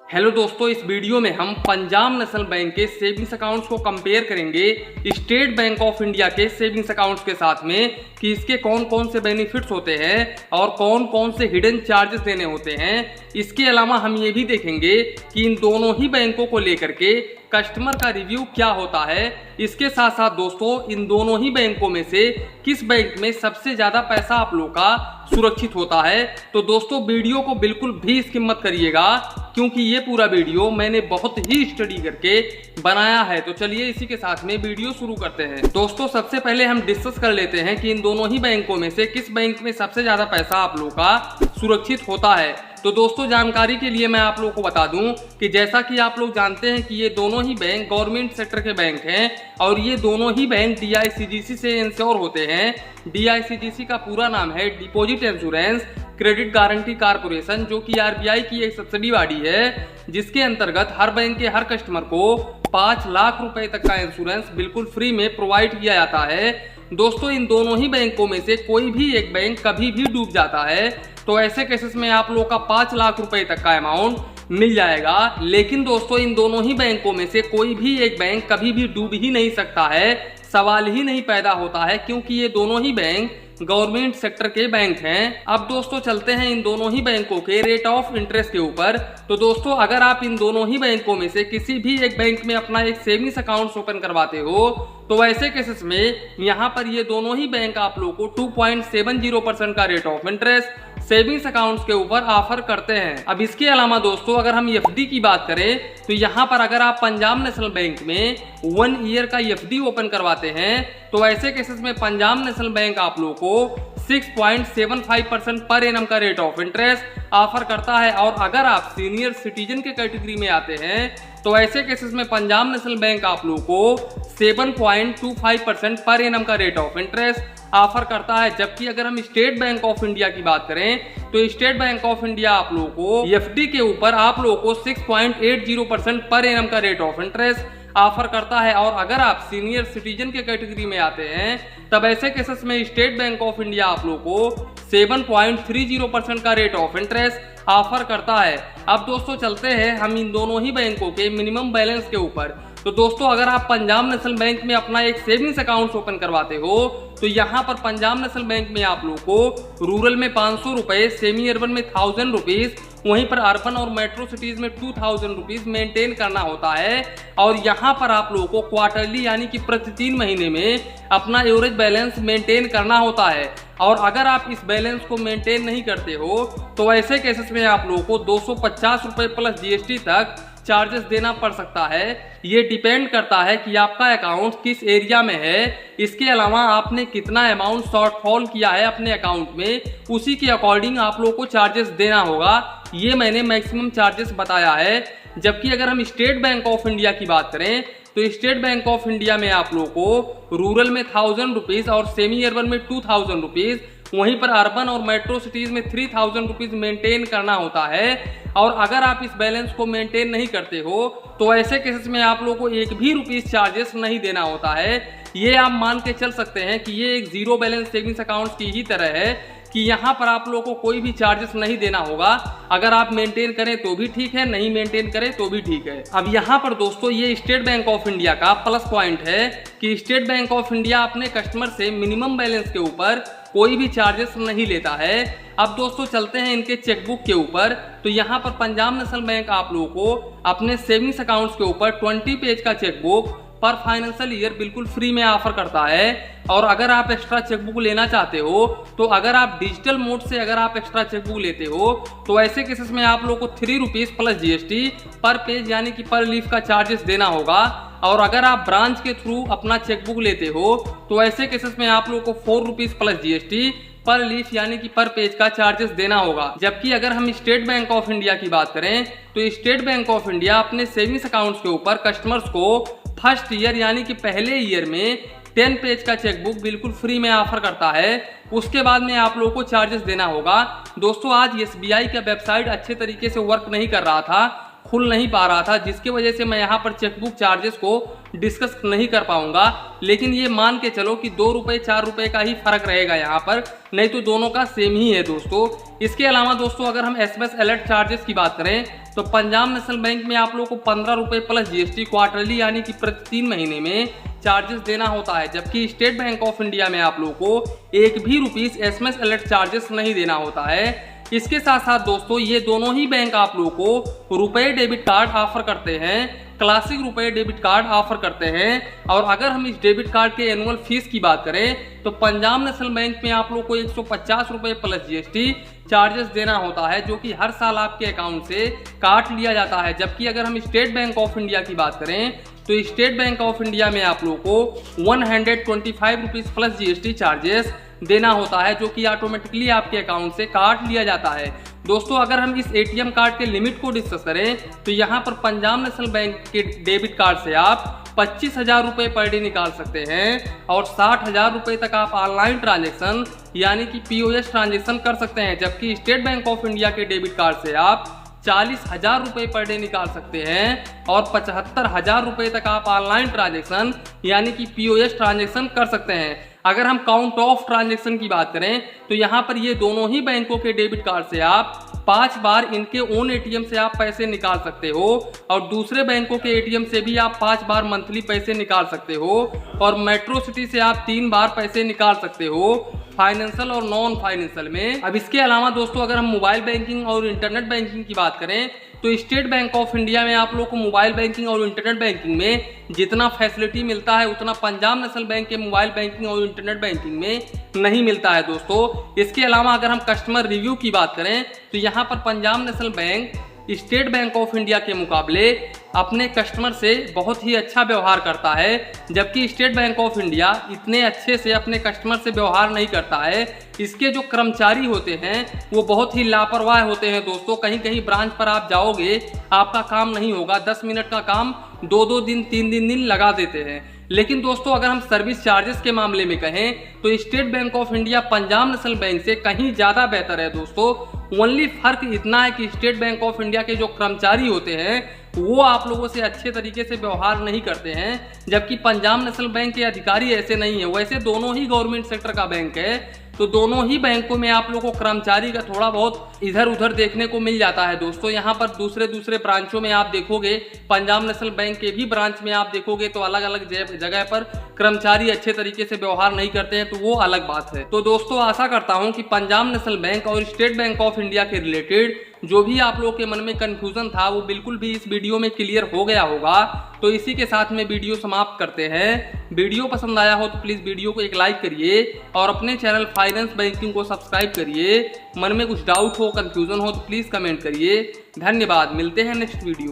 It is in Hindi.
हेलो दोस्तों, इस वीडियो में हम पंजाब नेशनल बैंक के सेविंग्स अकाउंट्स को कंपेयर करेंगे स्टेट बैंक ऑफ इंडिया के सेविंग्स अकाउंट्स के साथ में कि इसके कौन कौन से बेनिफिट्स होते हैं और कौन कौन से हिडन चार्जेस देने होते हैं। इसके अलावा हम ये भी देखेंगे कि इन दोनों ही बैंकों को लेकर के कस्टमर का रिव्यू क्या होता है। इसके साथ साथ दोस्तों, इन दोनों ही बैंकों में से किस बैंक में सबसे ज़्यादा पैसा आप लोग का सुरक्षित होता है। तो दोस्तों, वीडियो को बिल्कुल भी स्किप मत करिएगा क्योंकि ये पूरा वीडियो मैंने बहुत ही स्टडी करके बनाया है। तो चलिए इसी के साथ में वीडियो शुरू करते हैं। दोस्तों, सबसे पहले हम डिस्कस कर लेते हैं कि इन दोनों ही बैंकों में से किस बैंक में सबसे ज़्यादा पैसा आप लोग का सुरक्षित होता है। तो दोस्तों, जानकारी के लिए मैं आप लोगों को बता दूं कि जैसा कि आप लोग जानते हैं कि ये दोनों ही बैंक गवर्नमेंट सेक्टर के बैंक हैं और ये दोनों ही बैंक DICGC से इंश्योर होते हैं। DICGC का पूरा नाम है deposit insurance credit guarantee corporation, जो कि RBI की एक सब्सिडी बॉडी है, जिसके अंतर्गत हर बैंक के हर कस्टमर को 5 लाख रुपए तक का इंश्योरेंस बिल्कुल फ्री में प्रोवाइड किया जाता है। दोस्तों, इन दोनों ही बैंकों में से कोई भी एक बैंक कभी भी डूब जाता है तो ऐसे केसेस में आप लोग का 5 लाख रुपए तक का अमाउंट मिल जाएगा। लेकिन दोस्तों, इन दोनों ही बैंकों में से कोई भी एक बैंक कभी भी डूब ही नहीं सकता है, सवाल ही नहीं पैदा होता है, क्योंकि ये दोनों ही बैंक गवर्नमेंट सेक्टर के बैंक हैं। अब दोस्तों चलते हैं इन दोनों ही बैंकों के रेट ऑफ इंटरेस्ट के ऊपर। तो दोस्तों, अगर आप इन दोनों ही बैंकों में से किसी भी एक बैंक में अपना एक सेविंग्स अकाउंट ओपन करवाते हो तो ऐसे केसेस में यहाँ पर ये दोनों ही बैंक आप लोग को 2.70% का rate of interest savings accounts के ऊपर ऑफर करते हैं। अब इसके अलावा दोस्तों, अगर हम FD की बात करें तो यहाँ पर अगर आप पंजाब नेशनल बैंक में 1 ईयर का FD ओपन करवाते हैं तो ऐसे केसेस में पंजाब नेशनल बैंक आप लोग को 6.75% पर एनम का रेट ऑफ इंटरेस्ट ऑफर करता है। और अगर आप सीनियर सिटीजन के कैटेगरी में आते हैं तो ऐसे केसेस में पंजाब नेशनल बैंक आप लोग को 7.25% पर एनम का रेट ऑफ इंटरेस्ट ऑफर करता है। जबकि अगर हम स्टेट बैंक ऑफ इंडिया की बात करें तो स्टेट बैंक ऑफ इंडिया आप लोगों को FD के ऊपर आप लोगों को 6.80% पर एनम का रेट ऑफ इंटरेस्ट ऑफर करता है। और अगर आप सीनियर सिटीजन के कैटेगरी में आते हैं तब ऐसे केसेस में स्टेट बैंक ऑफ इंडिया आप लोगों को 7.30% का रेट ऑफ इंटरेस्ट ऑफर करता है। अब दोस्तों चलते हैं हम इन दोनों ही बैंकों के मिनिमम बैलेंस के ऊपर। तो दोस्तों, अगर आप पंजाब नेशनल बैंक में अपना एक सेविंग्स अकाउंट ओपन करवाते हो तो यहाँ पर पंजाब नेशनल बैंक में आप लोगों को रूरल में 500 रुपये, सेमी अर्बन में 1000 रुपीज़, वहीं पर अर्बन और मेट्रो सिटीज में 2000 रुपीज़ मेंटेन करना होता है। और यहाँ पर आप लोगों को क्वार्टरली यानी कि प्रति 3 महीने में अपना एवरेज बैलेंस मेंटेन करना होता है। और अगर आप इस बैलेंस को मेंटेन नहीं करते हो तो ऐसे केसेस में आप लोगों को 250 रुपये प्लस GST तक चार्जेस देना पड़ सकता है। ये डिपेंड करता है कि आपका अकाउंट किस एरिया में है। इसके अलावा आपने कितना अमाउंट शॉर्टफॉल किया है अपने अकाउंट में, उसी के अकॉर्डिंग आप लोगों को चार्जेस देना होगा। ये मैंने मैक्सिमम चार्जेस बताया है। जबकि अगर हम स्टेट बैंक ऑफ इंडिया की बात करें तो स्टेट बैंक ऑफ इंडिया में आप लोगों को रूरल में 1000 रुपीज़ और सेमी अर्बन में 2000 रुपीज़, वहीं पर अर्बन और मेट्रो सिटीज में 3000 रुपीज़ मेंटेन करना होता है। और अगर आप इस बैलेंस को मेंटेन नहीं करते हो तो ऐसे केसेस में आप लोगों को एक भी रुपीस चार्जेस नहीं देना होता है। ये आप मान के चल सकते हैं कि ये एक जीरो बैलेंस सेविंग्स अकाउंट की ही तरह है कि यहाँ पर आप लोगों को कोई भी चार्जेस नहीं देना होगा। अगर आप मेंटेन करें तो भी ठीक है, नहीं मेंटेन करें तो भी ठीक है। अब यहाँ पर दोस्तों, ये स्टेट बैंक ऑफ इंडिया का प्लस पॉइंट है कि स्टेट बैंक ऑफ इंडिया अपने कस्टमर से मिनिमम बैलेंस के ऊपर कोई भी चार्जेस नहीं लेता है। अब दोस्तों चलते हैं इनके चेकबुक के ऊपर। तो यहाँ पर पंजाब नेशनल बैंक आप लोगों को अपने सेविंग्स अकाउंट्स के ऊपर 20 पेज का चेकबुक पर फाइनेंशियल ईयर बिल्कुल फ्री में ऑफर करता है। और अगर आप एक्स्ट्रा चेकबुक लेना चाहते हो तो अगर आप डिजिटल मोड से अगर आप एक्स्ट्रा चेकबुक लेते हो तो ऐसे केसेस में आप लोगों को 3 रुपीज़ प्लस GST पर पेज यानी कि पर लीफ का चार्जेस देना होगा। और अगर आप ब्रांच के थ्रू अपना चेकबुक लेते हो तो ऐसे केसेस में आप लोगों को 4 रुपीज़ प्लस GST पर लीफ यानी कि पर पेज का चार्जेस देना होगा। जबकि अगर हम स्टेट बैंक ऑफ इंडिया की बात करें तो स्टेट बैंक ऑफ इंडिया अपने सेविंग्स अकाउंट्स के ऊपर कस्टमर्स को फर्स्ट ईयर यानी कि पहले ईयर में 10 पेज का चेकबुक बिल्कुल फ्री में ऑफर करता है। उसके बाद में आप लोगों को चार्जेस देना होगा। दोस्तों, आज SBI का वेबसाइट अच्छे तरीके से वर्क नहीं कर रहा था, खुल नहीं पा रहा था, जिसकी वजह से मैं यहाँ पर चेकबुक चार्जेस को डिस्कस नहीं कर पाऊंगा। लेकिन ये मान के चलो कि 2 रुपये 4 रुपये का ही फर्क रहेगा यहाँ पर, नहीं तो दोनों का सेम ही है दोस्तों। इसके अलावा दोस्तों अगर हम SMS अलर्ट चार्जेस की बात करें तो पंजाब नेशनल बैंक में आप लोगों को 15 रुपये प्लस जीएसटी क्वार्टरली यानी कि प्रति 3 महीने में चार्जेस देना होता है, जबकि स्टेट बैंक ऑफ इंडिया में आप लोगों को एक भी रुपीस एसएमएस अलर्ट चार्जेस नहीं देना होता है। इसके साथ साथ दोस्तों ये दोनों ही बैंक आप लोगों को रुपए डेबिट कार्ड ऑफर करते हैं, क्लासिक रुपए डेबिट कार्ड ऑफर करते हैं। और अगर हम इस डेबिट कार्ड के एनुअल फीस की बात करें तो पंजाब नेशनल बैंक में आप लोग को 150 रुपये प्लस जीएसटी चार्जेस देना होता है, जो कि हर साल आपके अकाउंट से काट लिया जाता है। जबकि अगर हम स्टेट बैंक ऑफ इंडिया की बात करें तो स्टेट बैंक ऑफ इंडिया में आप लोग को 125 रुपीज प्लस जीएसटी चार्जेस देना होता है, जो कि ऑटोमेटिकली आपके अकाउंट से काट लिया जाता है। दोस्तों अगर हम इस एटीएम कार्ड के लिमिट को डिस्कस करें तो यहाँ पर पंजाब नेशनल बैंक के डेबिट कार्ड से आप 25,000 रुपये पर डे निकाल सकते हैं और 60,000 रुपये तक आप ऑनलाइन ट्रांजेक्शन यानी कि पीओएस ट्रांजेक्शन कर सकते हैं। जबकि स्टेट बैंक ऑफ इंडिया के डेबिट कार्ड से आप 40,000 रुपये पर डे निकाल सकते हैं और 75,000 रुपये तक आप ऑनलाइन ट्रांजेक्शन यानी कि पीओएस ट्रांजेक्शन कर सकते हैं। अगर हम काउंट ऑफ ट्रांजेक्शन की बात करें तो यहाँ पर ये दोनों ही बैंकों के डेबिट कार्ड से आप 5 बार इनके ओन एटीएम से आप पैसे निकाल सकते हो और दूसरे बैंकों के एटीएम से भी आप 5 बार मंथली पैसे निकाल सकते हो और मेट्रो सिटी से आप 3 बार पैसे निकाल सकते हो फाइनेंशियल और नॉन फाइनेंशियल में। अब इसके अलावा दोस्तों अगर हम मोबाइल बैंकिंग और इंटरनेट बैंकिंग की बात करें तो स्टेट बैंक ऑफ इंडिया में आप लोग को मोबाइल बैंकिंग और इंटरनेट बैंकिंग में जितना फैसिलिटी मिलता है उतना पंजाब नेशनल बैंक के मोबाइल बैंकिंग और इंटरनेट बैंकिंग में नहीं मिलता है दोस्तों। इसके अलावा अगर हम कस्टमर रिव्यू की बात करें तो यहाँ पर Punjab national bank state bank of India के मुकाबले अपने कस्टमर से बहुत ही अच्छा व्यवहार करता है, जबकि स्टेट बैंक ऑफ इंडिया इतने अच्छे से अपने कस्टमर से व्यवहार नहीं करता है। इसके जो कर्मचारी होते हैं वो बहुत ही लापरवाह होते हैं दोस्तों। कहीं कहीं ब्रांच पर आप जाओगे आपका काम नहीं होगा, 10 मिनट का काम 2-2 दिन 3 दिन लगा देते हैं। लेकिन दोस्तों अगर हम सर्विस चार्जेस के मामले में कहें तो state bank of India Punjab national bank से कहीं ज़्यादा बेहतर है दोस्तों। ओनली फर्क इतना है कि स्टेट बैंक ऑफ इंडिया के जो कर्मचारी होते हैं वो आप लोगों से अच्छे तरीके से व्यवहार नहीं करते हैं, जबकि पंजाब नेशनल बैंक के अधिकारी ऐसे नहीं है। वैसे दोनों ही गवर्नमेंट सेक्टर का बैंक है तो दोनों ही बैंकों में आप लोगों को कर्मचारी का थोड़ा बहुत इधर उधर देखने को मिल जाता है दोस्तों। यहाँ पर दूसरे ब्रांचों में आप देखोगे, पंजाब नेशनल बैंक के भी ब्रांच में आप देखोगे तो अलग अलग जगह पर कर्मचारी अच्छे तरीके से व्यवहार नहीं करते हैं, तो वो अलग बात है। तो दोस्तों आशा करता हूँ कि पंजाब नेशनल बैंक और स्टेट बैंक ऑफ इंडिया के रिलेटेड जो भी आप लोगों के मन में कंफ्यूजन था वो बिल्कुल भी इस वीडियो में क्लियर हो गया होगा। तो इसी के साथ में वीडियो समाप्त करते हैं। वीडियो पसंद आया हो तो प्लीज़ वीडियो को एक लाइक करिए और अपने चैनल फाइनेंस बैंकिंग को सब्सक्राइब करिए। मन में कुछ डाउट हो, कंफ्यूजन हो तो प्लीज़ कमेंट करिए। धन्यवाद, मिलते हैं नेक्स्ट वीडियो।